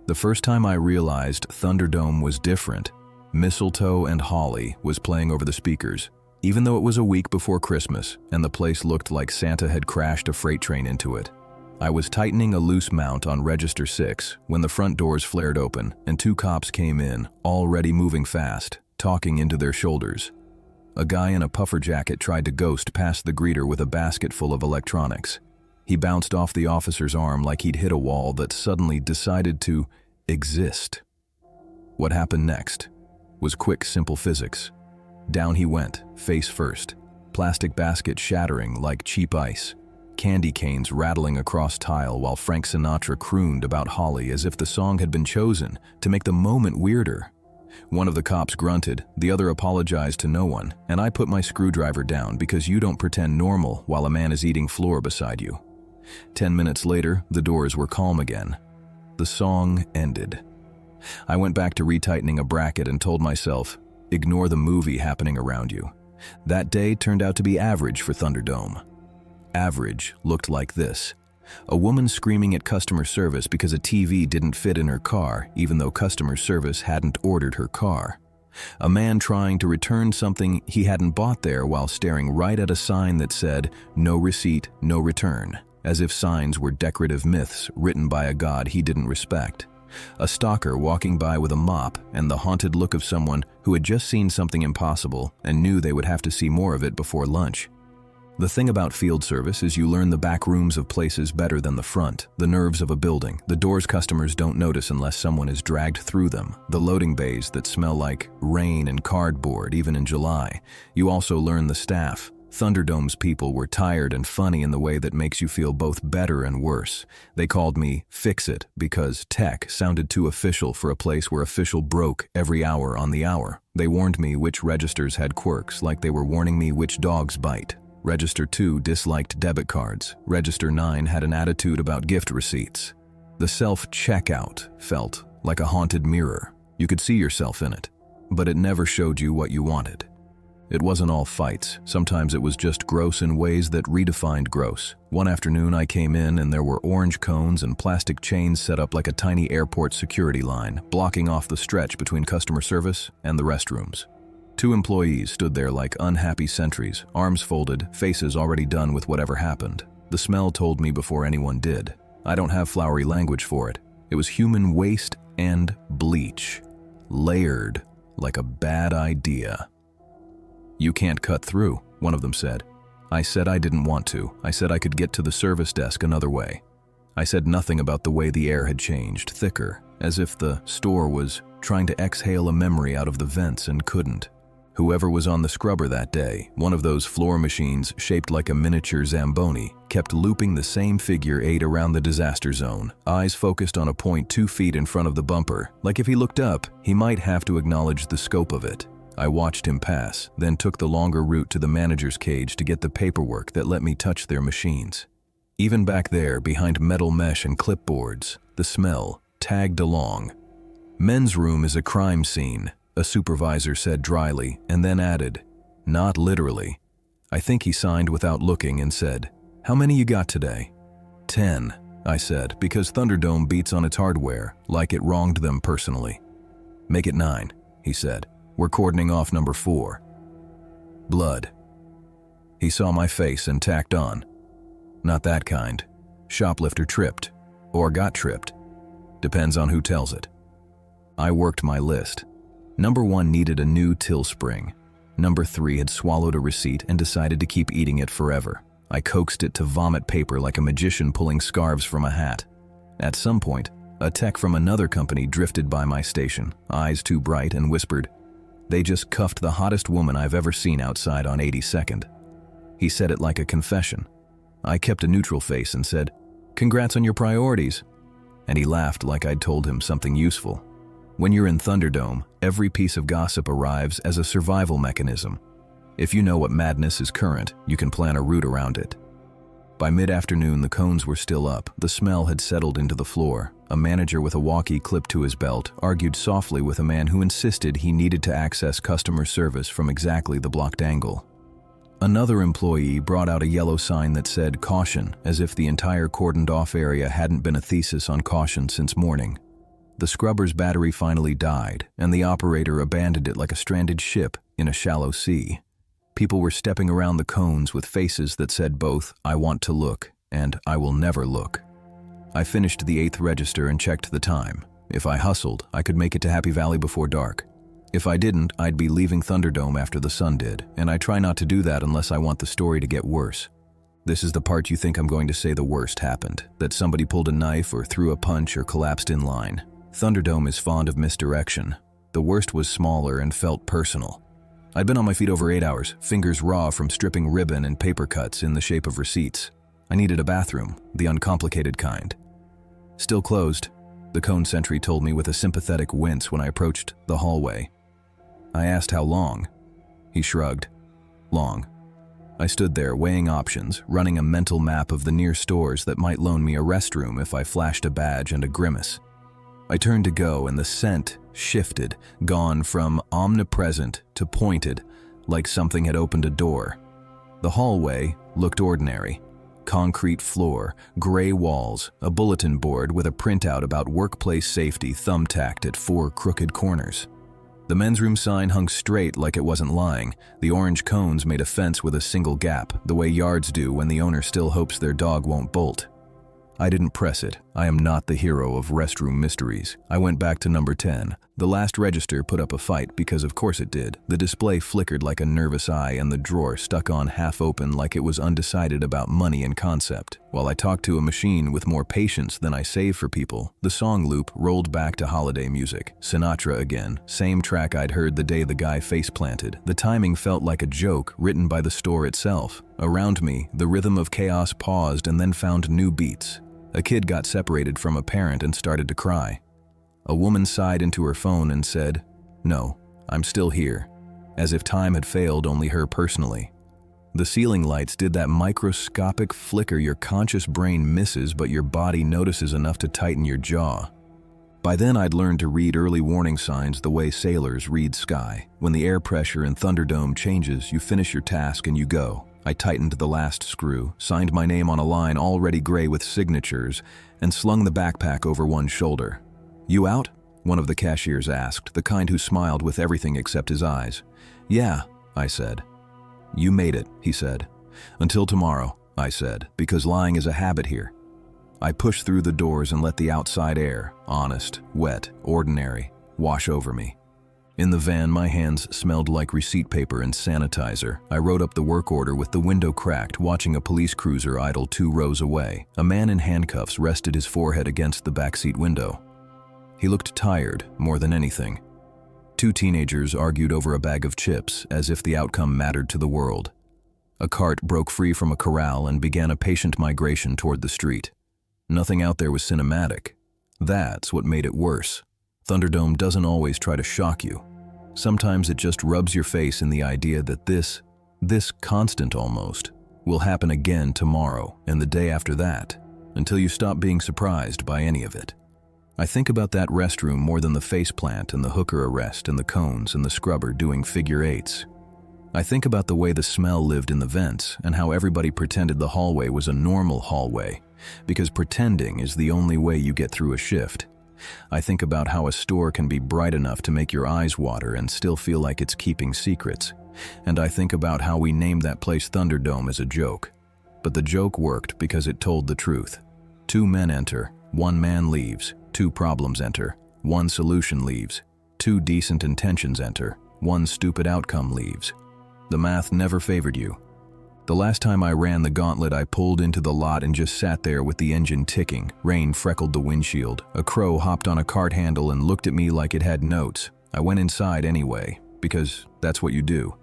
The first time I realized Thunderdome was different, Mistletoe and Holly was playing over the speakers, even though it was a week before Christmas and the place looked like Santa had crashed a freight train into it. I was tightening a loose mount on Register 6 when the front doors flared open and 2 cops came in, already moving fast, talking into their shoulders. A guy in a puffer jacket tried to ghost past the greeter with a basket full of electronics. He bounced off the officer's arm like he'd hit a wall that suddenly decided to exist. What happened next was quick, simple physics. Down he went, face first, plastic basket shattering like cheap ice, candy canes rattling across tile while Frank Sinatra crooned about Holly as if the song had been chosen to make the moment weirder. One of the cops grunted, the other apologized to no one, and I put my screwdriver down because you don't pretend normal while a man is eating floor beside you. 10 minutes later, the doors were calm again. The song ended. I went back to retightening a bracket and told myself, ignore the movie happening around you. That day turned out to be average for Thunderdome. Average looked like this. A woman screaming at customer service because a TV didn't fit in her car, even though customer service hadn't ordered her car. A man trying to return something he hadn't bought there while staring right at a sign that said, "No receipt, no return," as if signs were decorative myths written by a god he didn't respect. A stalker walking by with a mop and the haunted look of someone who had just seen something impossible and knew they would have to see more of it before lunch. The thing about field service is you learn the back rooms of places better than the front, the nerves of a building, the doors customers don't notice unless someone is dragged through them, the loading bays that smell like rain and cardboard even in July. You also learn the staff. Thunderdome's people were tired and funny in the way that makes you feel both better and worse. They called me Fix-It because tech sounded too official for a place where official broke every hour on the hour. They warned me which registers had quirks, like they were warning me which dogs bite. Register 2 disliked debit cards. Register 9 had an attitude about gift receipts. The self-checkout felt like a haunted mirror. You could see yourself in it, but it never showed you what you wanted. It wasn't all fights. Sometimes it was just gross in ways that redefined gross. One afternoon I came in and there were orange cones and plastic chains set up like a tiny airport security line, blocking off the stretch between customer service and the restrooms. 2 employees stood there like unhappy sentries, arms folded, faces already done with whatever happened. The smell told me before anyone did. I don't have flowery language for it. It was human waste and bleach, layered like a bad idea. "You can't cut through," one of them said. I said I didn't want to. I said I could get to the service desk another way. I said nothing about the way the air had changed, thicker, as if the store was trying to exhale a memory out of the vents and couldn't. Whoever was on the scrubber that day, one of those floor machines shaped like a miniature Zamboni, kept looping the same figure 8 around the disaster zone, eyes focused on a point 2 feet in front of the bumper, like if he looked up, he might have to acknowledge the scope of it. I watched him pass, then took the longer route to the manager's cage to get the paperwork that let me touch their machines. Even back there, behind metal mesh and clipboards, the smell tagged along. "Men's room is a crime scene," a supervisor said dryly, and then added, "Not literally." I think he signed without looking and said, "How many you got today?" 10, I said, because Thunderdome beats on its hardware, like it wronged them personally. "Make it 9, he said. "We're cordoning off number 4. Blood." He saw my face and tacked on, "Not that kind. Shoplifter tripped. Or got tripped. Depends on who tells it." I worked my list. Number 1 needed a new till spring. Number 3 had swallowed a receipt and decided to keep eating it forever. I coaxed it to vomit paper like a magician pulling scarves from a hat. At some point, a tech from another company drifted by my station, eyes too bright, and whispered, "They just cuffed the hottest woman I've ever seen outside on 82nd. He said it like a confession. I kept a neutral face and said, "Congrats on your priorities." And he laughed like I'd told him something useful. When you're in Thunderdome, every piece of gossip arrives as a survival mechanism. If you know what madness is current, you can plan a route around it. By mid-afternoon, the cones were still up. The smell had settled into the floor. A manager with a walkie clipped to his belt argued softly with a man who insisted he needed to access customer service from exactly the blocked angle. Another employee brought out a yellow sign that said "Caution," as if the entire cordoned-off area hadn't been a thesis on caution since morning. The scrubber's battery finally died, and the operator abandoned it like a stranded ship in a shallow sea. People were stepping around the cones with faces that said both "I want to look" and "I will never look." I finished the 8th register and checked the time. If I hustled, I could make it to Happy Valley before dark. If I didn't, I'd be leaving Thunderdome after the sun did, and I try not to do that unless I want the story to get worse. This is the part you think I'm going to say the worst happened, that somebody pulled a knife or threw a punch or collapsed in line. Thunderdome is fond of misdirection. The worst was smaller and felt personal. I'd been on my feet over 8 hours, fingers raw from stripping ribbon and paper cuts in the shape of receipts. I needed a bathroom, the uncomplicated kind. Still closed, the cone sentry told me with a sympathetic wince when I approached the hallway. I asked how long. He shrugged. Long. I stood there weighing options, running a mental map of the near stores that might loan me a restroom if I flashed a badge and a grimace. I turned to go and the scent shifted, gone from omnipresent to pointed, like something had opened a door. The hallway looked ordinary. Concrete floor, gray walls, a bulletin board with a printout about workplace safety thumbtacked at 4 crooked corners. The men's room sign hung straight like it wasn't lying. The orange cones made a fence with a single gap, the way yards do when the owner still hopes their dog won't bolt. I didn't press it. I am not the hero of restroom mysteries. I went back to number 10. The last register put up a fight because of course it did. The display flickered like a nervous eye and the drawer stuck on half open like it was undecided about money and concept. While I talked to a machine with more patience than I save for people, the song loop rolled back to holiday music. Sinatra again, same track I'd heard the day the guy face planted. The timing felt like a joke written by the store itself. Around me, the rhythm of chaos paused and then found new beats. A kid got separated from a parent and started to cry. A woman sighed into her phone and said, "No, I'm still here," as if time had failed only her personally. The ceiling lights did that microscopic flicker your conscious brain misses but your body notices enough to tighten your jaw. By then I'd learned to read early warning signs the way sailors read sky. When the air pressure in Thunderdome changes, you finish your task and you go. I tightened the last screw, signed my name on a line already gray with signatures, and slung the backpack over one shoulder. "You out?" one of the cashiers asked, the kind who smiled with everything except his eyes. "Yeah," I said. "You made it," he said. "Until tomorrow," I said, because lying is a habit here. I pushed through the doors and let the outside air, honest, wet, ordinary, wash over me. In the van, my hands smelled like receipt paper and sanitizer. I wrote up the work order with the window cracked, watching a police cruiser idle 2 rows away. A man in handcuffs rested his forehead against the backseat window. He looked tired, more than anything. 2 teenagers argued over a bag of chips, as if the outcome mattered to the world. A cart broke free from a corral and began a patient migration toward the street. Nothing out there was cinematic. That's what made it worse. Thunderdome doesn't always try to shock you. Sometimes it just rubs your face in the idea that this constant almost, will happen again tomorrow and the day after that, until you stop being surprised by any of it. I think about that restroom more than the faceplant and the hooker arrest and the cones and the scrubber doing figure 8s. I think about the way the smell lived in the vents and how everybody pretended the hallway was a normal hallway, because pretending is the only way you get through a shift. I think about how a store can be bright enough to make your eyes water and still feel like it's keeping secrets. And I think about how we named that place Thunderdome as a joke. But the joke worked because it told the truth. 2 men enter, 1 man leaves, 2 problems enter, 1 solution leaves, 2 decent intentions enter, 1 stupid outcome leaves. The math never favored you. The last time I ran the gauntlet, I pulled into the lot and just sat there with the engine ticking. Rain freckled the windshield. A crow hopped on a cart handle and looked at me like it had notes. I went inside anyway, because that's what you do.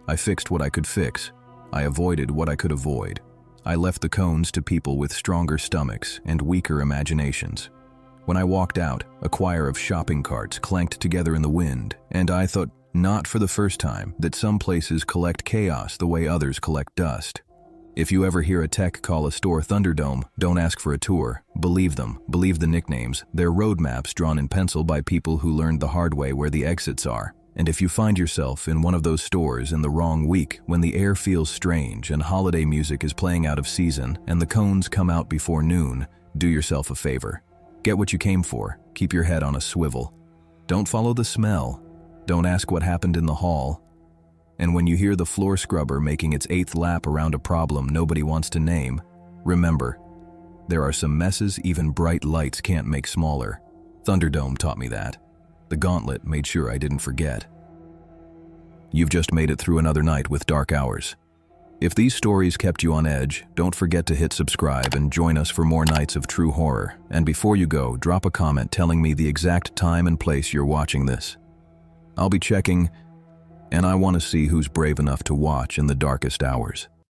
I fixed what I could fix. I avoided what I could avoid. I left the cones to people with stronger stomachs and weaker imaginations. When I walked out, a choir of shopping carts clanked together in the wind, and I thought, not for the first time, that some places collect chaos the way others collect dust. If you ever hear a tech call a store Thunderdome, don't ask for a tour. Believe them. Believe the nicknames. They're roadmaps drawn in pencil by people who learned the hard way where the exits are. And if you find yourself in one of those stores in the wrong week, when the air feels strange and holiday music is playing out of season and the cones come out before noon, do yourself a favor. Get what you came for. Keep your head on a swivel. Don't follow the smell. Don't ask what happened in the hall. And when you hear the floor scrubber making its 8th lap around a problem nobody wants to name, remember, There are some messes even bright lights can't make smaller. Thunderdome taught me that. The Gauntlet made sure I didn't forget. You've just made it through another night with Dark Hours. If these stories kept you on edge, don't forget to hit subscribe and join us for more nights of true horror. And before you go, drop a comment telling me the exact time and place you're watching this. I'll be checking, and I want to see who's brave enough to watch in the darkest hours.